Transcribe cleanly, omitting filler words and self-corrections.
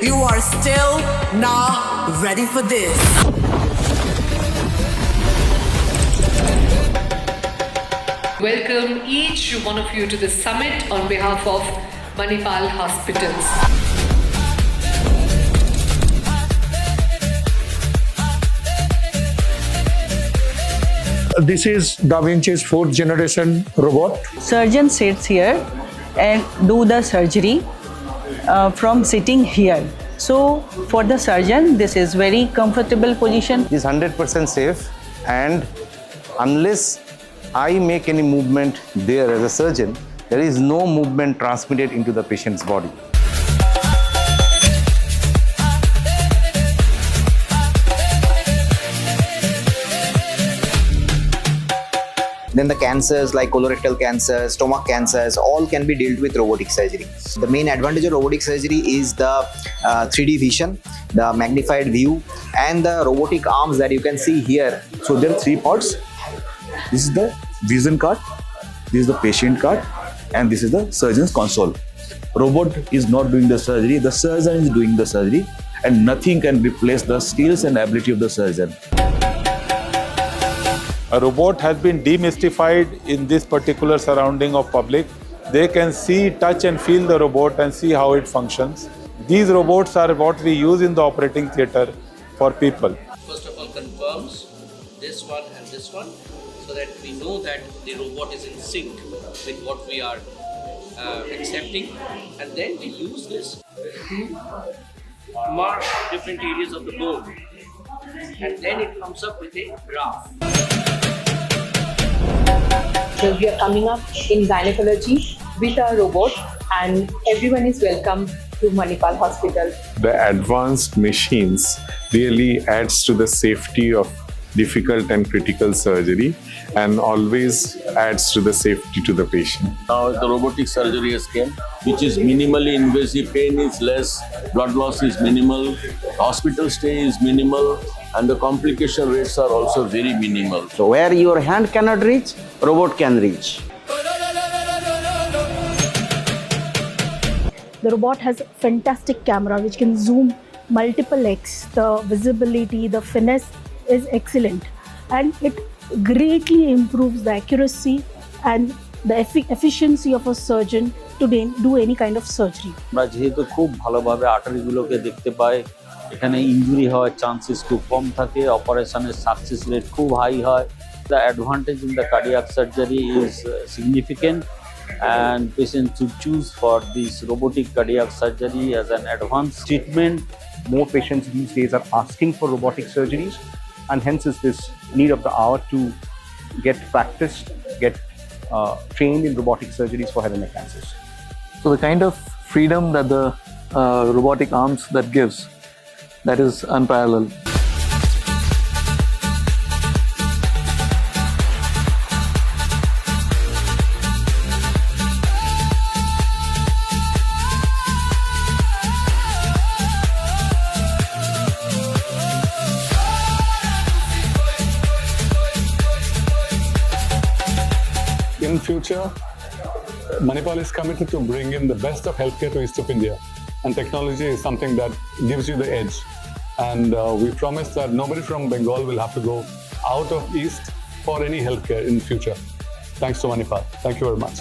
You are still not ready for this. Welcome each one of you to the summit on behalf of Manipal Hospitals. This is Da Vinci's 4th generation robot. Surgeon sits here and do the surgery from sitting here. So for the surgeon, this is very comfortable position. It is 100% safe, and unless I make any movement there as a surgeon, there is no movement transmitted into the patient's body. Then the cancers like colorectal cancer, stomach cancers, all can be dealt with robotic surgery. The main advantage of robotic surgery is the 3D vision, the magnified view, and the robotic arms that you can see here. So there are 3 parts. This is the vision card, this is the patient card, and this is the surgeon's console. Robot is not doing the surgery, the surgeon is doing the surgery, and nothing can replace the skills and ability of the surgeon. A robot has been demystified in this particular surrounding of public. They can see, touch and feel the robot and see how it functions. These robots are what we use in the operating theatre for people. First of all, confirms this one and this one so that we know that the robot is in sync with what we are accepting, and then we use this to mark different areas of the bone, and then it comes up with a graph. So we are coming up in gynecology with our robot, and everyone is welcome to Manipal Hospital. The advanced machines really adds to the safety of difficult and critical surgery, and always adds to the safety to the patient. Now the robotic surgery has came, which is minimally invasive, pain is less, blood loss is minimal, hospital stay is minimal, and the complication rates are also very minimal. So where your hand cannot reach, robot can reach. The robot has a fantastic camera which can zoom multiple X. The visibility, the finesse is excellent, and it greatly improves the accuracy and the efficiency of a surgeon to do any kind of surgery. আমরা যেহেতু খুব ভালোভাবে আর্টারিগুলোকে দেখতে পাই, এখানে injury হওয়ার chances খুব কম থাকে, অপারেশনের সাকসেস রেট খুব হাই হয়। The advantage in the cardiac surgery is significant, and patients should choose for this robotic cardiac surgery as an advanced treatment. More patients these days are asking for robotic surgeries, and hence is this need of the hour to get practiced, get trained in robotic surgeries for head and neck cancers. So the kind of freedom that the robotic arms that gives, that is unparalleled. In future, Manipal is committed to bring in the best of healthcare to East of India, and technology is something that gives you the edge. And we promise that nobody from Bengal will have to go out of East for any healthcare in the future. Thanks to Manipal. Thank you very much.